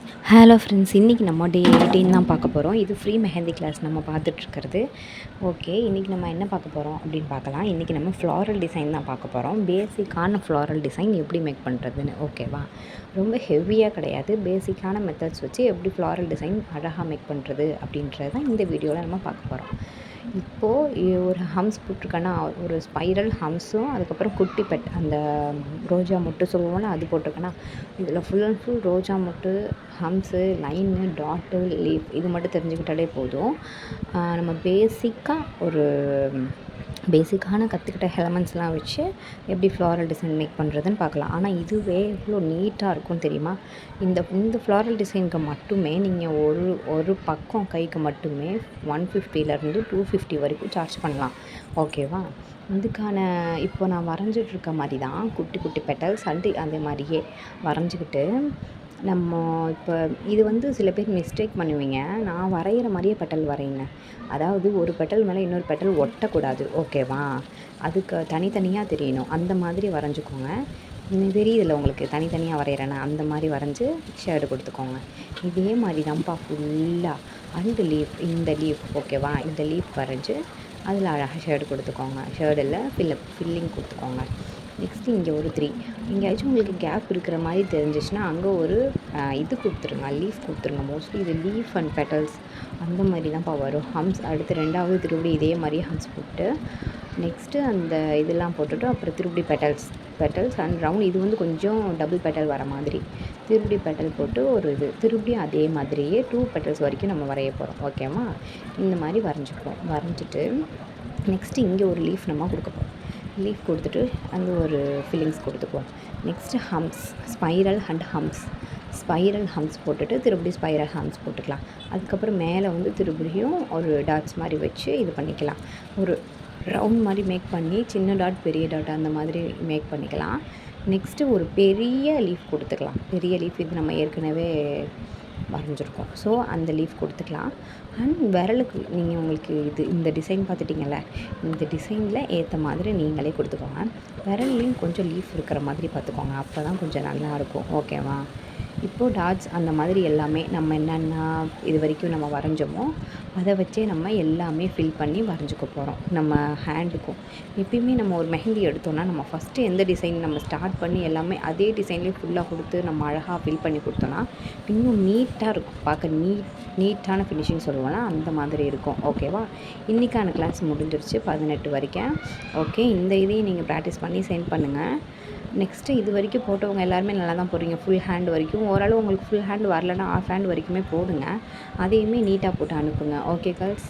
Hello friends, இன்றைக்கி நம்ம டே 18 தான் பார்க்க போகிறோம். இது ஃப்ரீ மெஹந்தி கிளாஸ் நம்ம பார்த்துட்ருக்கிறது. ஓகே, இன்றைக்கி நம்ம என்ன பார்க்க போகிறோம் அப்படின்னு பார்க்கலாம். இன்றைக்கி நம்ம ஃப்ளாரல் டிசைன் தான் பார்க்க போகிறோம். பேசிக்கான ஃப்ளாரல் டிசைன் எப்படி மேக் பண்ணுறதுன்னு. ஓகேவா? ரொம்ப ஹெவியாக கிடையாது. பேசிக்கான மெத்தட்ஸ் வச்சு எப்படி ஃப்ளாரல் டிசைன் அழகாக மேக் பண்ணுறது அப்படின்றது தான் இந்த வீடியோவில் நம்ம பார்க்க போகிறோம். இப்போது ஒரு ஹம்ஸ் போட்டிருக்கேன்னா, ஒரு ஸ்பைரல் ஹம்ஸும் அதுக்கப்புறம் குட்டி பெட் அந்த ரோஜா மொட்டு சொல்லுவோம்ல, அது போட்டிருக்கேன்னா, இதில் ஃபுல் அண்ட் ஃபுல் ரோஜா மொட்டு, ஹம்ஸு, லைனு, டாட்டு, லீஃப் இது மட்டும் தெரிஞ்சுக்கிட்டாலே போதும். நம்ம பேசிக்கான கற்றுக்கிட்ட எலமெண்ட்ஸ்லாம் வச்சு எப்படி ஃப்ளாரல் டிசைன் மேக் பண்ணுறதுன்னு பார்க்கலாம். ஆனால் இதுவே எவ்வளோ நீட்டாக இருக்கும் தெரியுமா? இந்த ஃப்ளாரல் டிசைனுக்கு மட்டுமே நீங்கள் ஒரு பக்கம் கைக்கு மட்டுமே 150லேருந்து 250 வரைக்கும் சார்ஜ் பண்ணலாம். ஓகேவா? இதுக்கான இப்போ நான் வரைஞ்சிட்ருக்க மாதிரி தான் குட்டி குட்டி பெட்டல்ஸ் அதே மாதிரியே வரைஞ்சிக்கிட்டு நம்ம இப்போ இது சில பேர் மிஸ்டேக் பண்ணுவீங்க. நான் வரைகிற மாதிரியே பெட்டல் வரையுங்க. அதாவது ஒரு பெட்டல் மேலே இன்னொரு பெட்டல் ஒட்டக்கூடாது. ஓகேவா? அதுக்கு தனித்தனியாக தெரியணும். அந்த மாதிரி வரைஞ்சிக்கோங்க. தெரியுதில்ல உங்களுக்கு, தனித்தனியாக வரைகிறேன்னா அந்த மாதிரி வரைஞ்சி ஷேடு கொடுத்துக்கோங்க. இதே மாதிரி தான்ப்பா ஃபுல்லாக இந்த லீஃப் ஓகேவா? இந்த லீஃப் வரைஞ்சி அதில் அழகாக ஷேடு கொடுத்துக்கோங்க. ஷேடில் ஃபில்லிங் கொடுத்துக்கோங்க. நெக்ஸ்ட்டு இங்கே ஒரு 3 எங்கேயாச்சும் உங்களுக்கு கேப் இருக்கிற மாதிரி தெரிஞ்சிச்சுன்னா அங்கே ஒரு இது கொடுத்துருங்க, லீஃப் கொடுத்துருங்க. மோஸ்ட்லி இது லீஃப் அண்ட் பெட்டல்ஸ் அந்த மாதிரி தான்ப்பா வரும். ஹம்ஸ் அடுத்து 2வது திருப்பி இதே மாதிரியே ஹம்ஸ் போட்டு நெக்ஸ்ட்டு அந்த இதெல்லாம் போட்டுட்டு அப்புறம் திருப்பி பெட்டல்ஸ் அண்ட் ரவுண்ட் இது கொஞ்சம் டபுள் பெட்டல் வர மாதிரி திருப்பி பெட்டல் போட்டு ஒரு திருப்பி அதே மாதிரியே 2 பெட்டல்ஸ் வரைக்கும் நம்ம வரைய போகிறோம். ஓகேவா? இந்த மாதிரி வரைஞ்சிட்டு நெக்ஸ்ட்டு இங்கே ஒரு லீஃப் நம்ம கொடுக்க போகிறோம். லீஃப் கொடுத்துட்டு அந்த ஒரு ஃபில்லிங்ஸ் கொடுத்துக்குவோம். நெக்ஸ்ட்டு ஹம்ஸ், ஸ்பைரல் ஹம்ஸ் போட்டுட்டு திருப்பி ஸ்பைரல் ஹம்ஸ் போட்டுக்கலாம். அதுக்கப்புறம் மேலே திருப்பியும் ஒரு டாட்ஸ் மாதிரி வச்சு இது பண்ணிக்கலாம். ஒரு ரவுண்ட் மாதிரி மேக் பண்ணி சின்ன டாட் பெரிய டாட் அந்த மாதிரி மேக் பண்ணிக்கலாம். நெக்ஸ்ட்டு ஒரு பெரிய லீஃப் கொடுத்துக்கலாம். பெரிய லீஃப் இது நம்ம ஏற்கனவே வரைஞ்சிருக்கோம். ஸோ அந்த லீஃப் கொடுத்துக்கலாம். அண்ட் விரலுக்கு உங்களுக்கு இந்த டிசைன் பார்த்துட்டிங்கல்ல, இந்த டிசைனில் ஏற்ற மாதிரி நீங்களே கொடுத்துக்கோங்க. விரல்லையும் கொஞ்சம் லீஃப் இருக்கிற மாதிரி பார்த்துக்கோங்க. அப்போ தான் கொஞ்சம் நல்லாயிருக்கும். ஓகேவா? இப்போது டாட்ஸ் அந்த மாதிரி எல்லாமே நம்ம என்னென்ன இது வரைக்கும் நம்ம வரைஞ்சோமோ அதை வச்சே நம்ம எல்லாமே ஃபில் பண்ணி வரைஞ்சிக்க போகிறோம். நம்ம ஹேண்டுக்கும் எப்பயுமே நம்ம ஒரு மெஹந்தி எடுத்தோன்னா நம்ம ஃபஸ்ட்டு எந்த டிசைன் நம்ம ஸ்டார்ட் பண்ணி எல்லாமே அதே டிசைன்லேயே ஃபுல்லாக கொடுத்து நம்ம அழகாக ஃபில் பண்ணி கொடுத்தோன்னா இன்னும் நீட்டாக இருக்கும். பார்க்க நீட்டான ஃபினிஷிங் சொல்லுவோம்னா அந்த மாதிரி இருக்கும். ஓகேவா? இன்றைக்கான கிளாஸ் முடிஞ்சிருச்சு 18 வரைக்கும். ஓகே, இந்த இதையும் நீங்கள் ப்ராக்டிஸ் பண்ணி சென்ட் பண்ணுங்கள். நெக்ஸ்ட்டு இது வரைக்கும் போட்டவங்க எல்லாருமே நல்லா தான் போடுறீங்க. ஃபுல் ஹேண்ட் வரைக்கும். ஓரளவு உங்களுக்கு ஃபுல் ஹேண்ட் வரலன்னா ஆஃப் ஹேண்ட் வரைக்குமே போடுங்க. அதையுமே நீட்டாக போட்டு அனுப்புங்க. Okay girls?